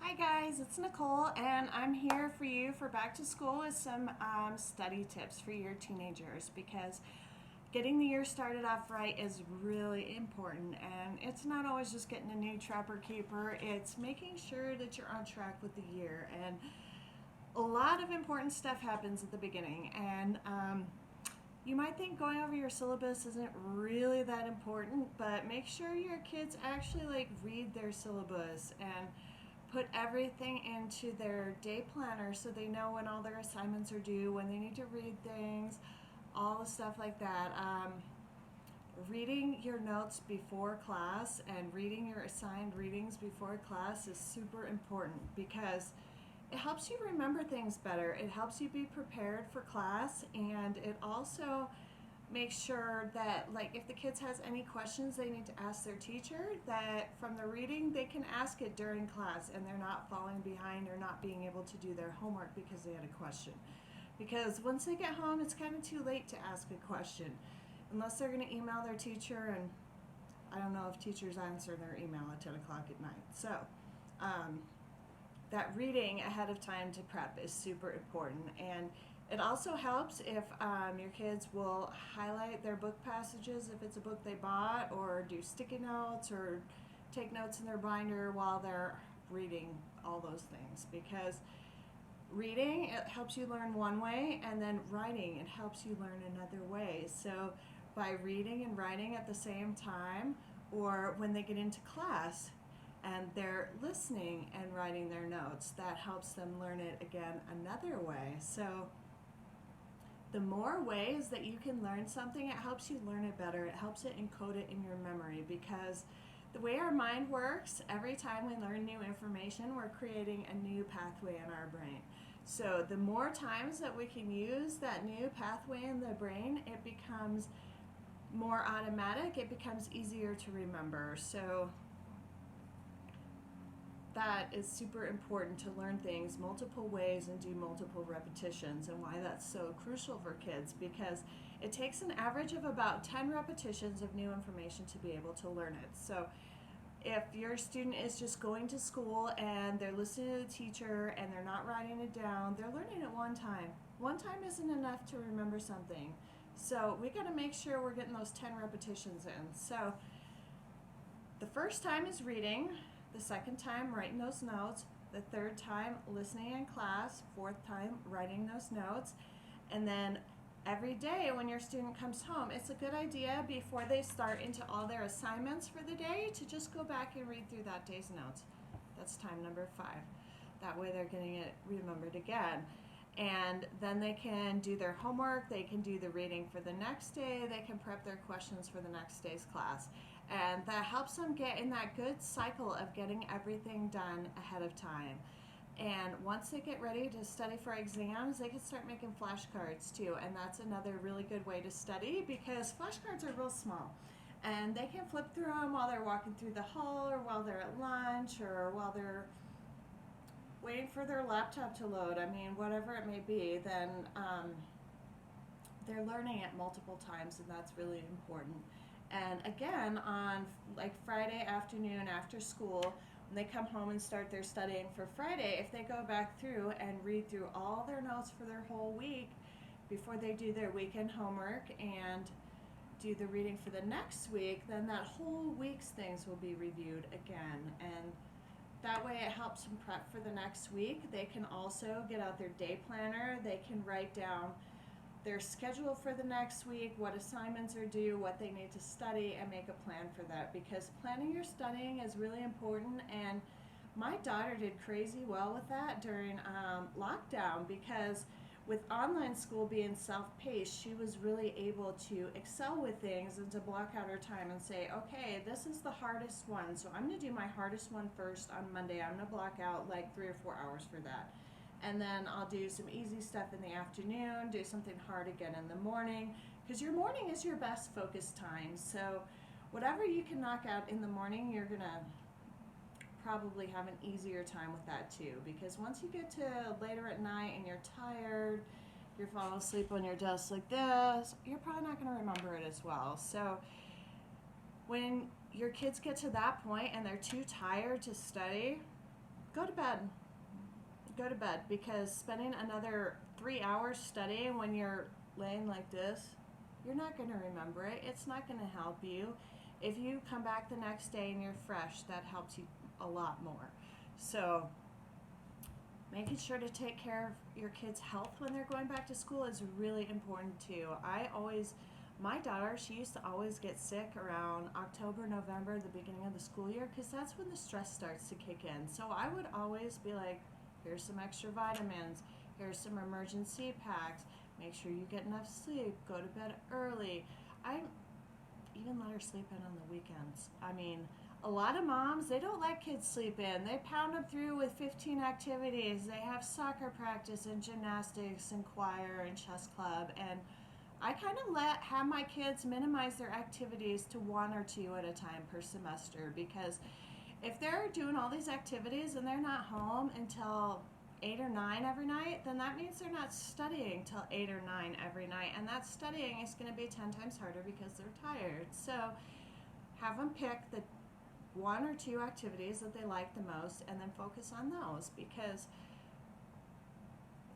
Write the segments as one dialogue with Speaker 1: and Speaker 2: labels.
Speaker 1: Hi guys, it's Nicole and I'm here for you for back to school with some study tips for your teenagers because getting the year started off right is really important, and it's not always just getting a new trapper keeper, it's making sure that you're on track with the year. And a lot of important stuff happens at the beginning, and you might think going over your syllabus isn't really that important, but make sure your kids actually read their syllabus and put everything into their day planner so they know when all their assignments are due, when they need to read things, all the stuff like that. Reading your notes before class and reading your assigned readings before class is super important because it helps you remember things better. It helps you be prepared for class, and it also makes sure that if the kids has any questions they need to ask their teacher, that from the reading they can ask it during class and they're not falling behind or not being able to do their homework because they had a question. Because once they get home, it's kind of too late to ask a question unless they're going to email their teacher, and I don't know if teachers answer their email at 10 o'clock at night. So that reading ahead of time to prep is super important. And it also helps if your kids will highlight their book passages if it's a book they bought, or do sticky notes, or take notes in their binder while they're reading, all those things. Because reading, it helps you learn one way, and then writing, it helps you learn another way. So by reading and writing at the same time, or when they get into class and they're listening and writing their notes, that helps them learn it again another way. So the more ways that you can learn something, it helps you learn it better. It helps it encode it in your memory, because the way our mind works, every time we learn new information, we're creating a new pathway in our brain. So the more times that we can use that new pathway in the brain, it becomes more automatic, it becomes easier to remember. So that is super important, to learn things multiple ways and do multiple repetitions, and why that's so crucial for kids, because it takes an average of about 10 repetitions of new information to be able to learn it. So if your student is just going to school and they're listening to the teacher and they're not writing it down, they're learning it one time. One time isn't enough to remember something. So we got to make sure we're getting those 10 repetitions in. So the first time is reading, the second time writing those notes, the third time listening in class, fourth time writing those notes, and then every day when your student comes home, it's a good idea before they start into all their assignments for the day to just go back and read through that day's notes. That's time number 5. That way they're getting it remembered again. And then they can do their homework, they can do the reading for the next day, they can prep their questions for the next day's class. And that helps them get in that good cycle of getting everything done ahead of time. And once they get ready to study for exams, they can start making flashcards too. And that's another really good way to study, because flashcards are real small. And they can flip through them while they're walking through the hall, or while they're at lunch, or while they're waiting for their laptop to load. I mean, whatever it may be, then they're learning it multiple times, and that's really important. And again, on Friday afternoon after school, when they come home and start their studying for Friday, if they go back through and read through all their notes for their whole week before they do their weekend homework and do the reading for the next week, then that whole week's things will be reviewed again. And that way it helps them prep for the next week. They can also get out their day planner. They can write down their schedule for the next week, what assignments are due, what they need to study, and make a plan for that, because planning your studying is really important. And my daughter did crazy well with that during lockdown, because with online school being self-paced, she was really able to excel with things and to block out her time and say, okay, this is the hardest one, so I'm going to do my hardest one first on Monday. I'm going to block out 3 or 4 hours for that. And then I'll do some easy stuff in the afternoon, do something hard again in the morning, because your morning is your best focus time. So whatever you can knock out in the morning, you're going to probably have an easier time with that too, because once you get to later at night and you're tired, you're falling asleep on your desk like this, you're probably not going to remember it as well. So when your kids get to that point and they're too tired to study, go to bed. Go to bed, because spending another 3 hours studying when you're laying like this, you're not going to remember it. It's not going to help you. If you come back the next day and you're fresh, that helps you a lot more. So making sure to take care of your kids' health when they're going back to school is really important too. My daughter, she used to always get sick around October, November, the beginning of the school year, because that's when the stress starts to kick in. So I would always be like, here's some extra vitamins, here's some emergency packs, make sure you get enough sleep, go to bed early. I even let her sleep in on the weekends. I mean, a lot of moms, they don't let kids sleep in. They pound them through with 15 activities. They have soccer practice and gymnastics and choir and chess club. And I kind of have my kids minimize their activities to 1 or 2 at a time per semester, because if they're doing all these activities and they're not home until 8 or 9 every night, then that means they're not studying till 8 or 9 every night. And that studying is going to be 10 times harder because they're tired. So have them pick the 1 or 2 activities that they like the most and then focus on those, because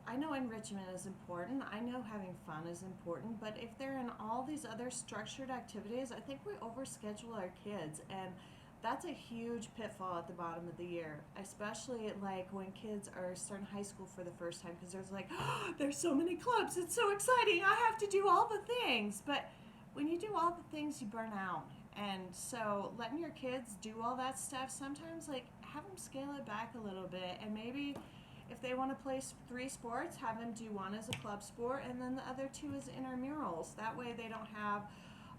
Speaker 1: I know enrichment is important. I know having fun is important, but if they're in all these other structured activities, I think we overschedule our kids, and that's a huge pitfall at the bottom of the year, especially like when kids are starting high school for the first time, because there's like, oh, there's so many clubs, it's so exciting, I have to do all the things. But when you do all the things, you burn out. And so letting your kids do all that stuff, sometimes like have them scale it back a little bit, and maybe if they want to play 3 sports, have them do 1 as a club sport and then the other 2 as intramurals. That way they don't have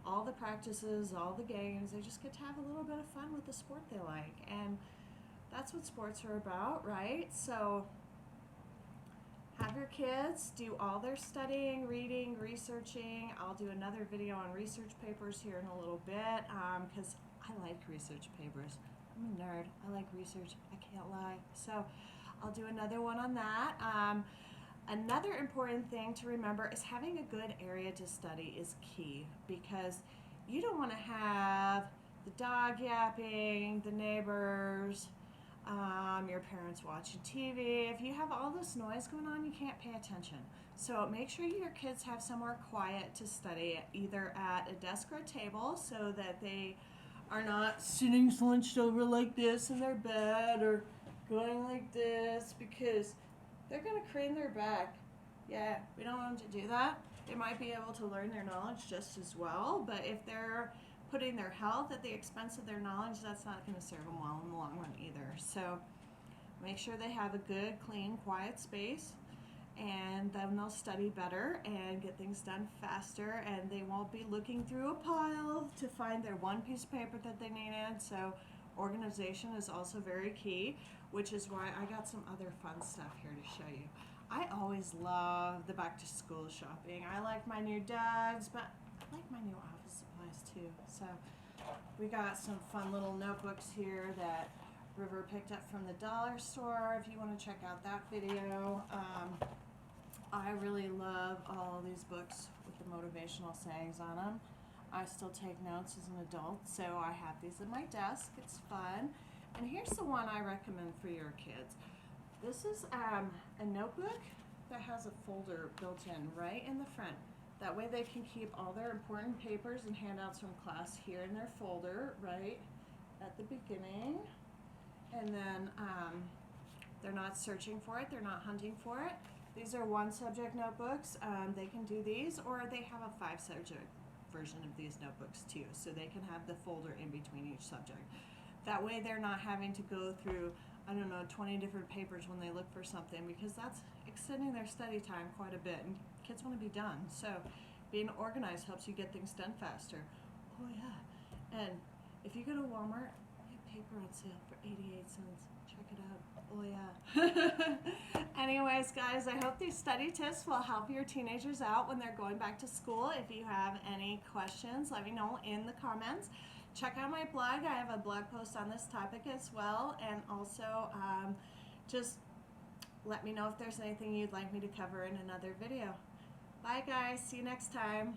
Speaker 1: all the practices, all the games. They just get to have a little bit of fun with the sport they like. And that's what sports are about, right? So have your kids do all their studying, reading, researching. I'll do another video on research papers here in a little bit, because I like research papers. I'm a nerd. I like research. I can't lie. So I'll do another one on that. Another important thing to remember is having a good area to study is key, because you don't want to have the dog yapping, the neighbors, your parents watching TV. If you have all this noise going on, you can't pay attention. So make sure your kids have somewhere quiet to study, either at a desk or a table, so that they are not sitting slunched over like this in their bed or going like this, because they're going to crane their back. Yeah, we don't want them to do that. They might be able to learn their knowledge just as well, but if they're putting their health at the expense of their knowledge, that's not going to serve them well in the long run either. So make sure they have a good, clean, quiet space, and then they'll study better and get things done faster, and they won't be looking through a pile to find their one piece of paper that they needed. So organization is also very key, which is why I got some other fun stuff here to show you. I always love the back to school shopping. I like my new dogs, but I like my new office supplies too. So we got some fun little notebooks here that River picked up from the dollar store, if you want to check out that video. I really love all these books with the motivational sayings on them. I still take notes as an adult, so I have these at my desk. It's fun. And here's the one I recommend for your kids. This is a notebook that has a folder built in right in the front. That way they can keep all their important papers and handouts from class here in their folder right at the beginning. And then they're not searching for it, they're not hunting for it. These are 1 subject notebooks. They can do these, or they have a 5 subject version of these notebooks too, so they can have the folder in between each subject. That way they're not having to go through, I don't know, 20 different papers when they look for something, because that's extending their study time quite a bit, and kids want to be done. So being organized helps you get things done faster. Oh yeah. And if you go to Walmart, they have paper on sale for 88 cents. Check it out. Oh yeah. Anyways, guys, I hope these study tips will help your teenagers out when they're going back to school. If you have any questions, let me know in the comments. Check out my blog. I have a blog post on this topic as well. And also, just let me know if there's anything you'd like me to cover in another video. Bye, guys. See you next time.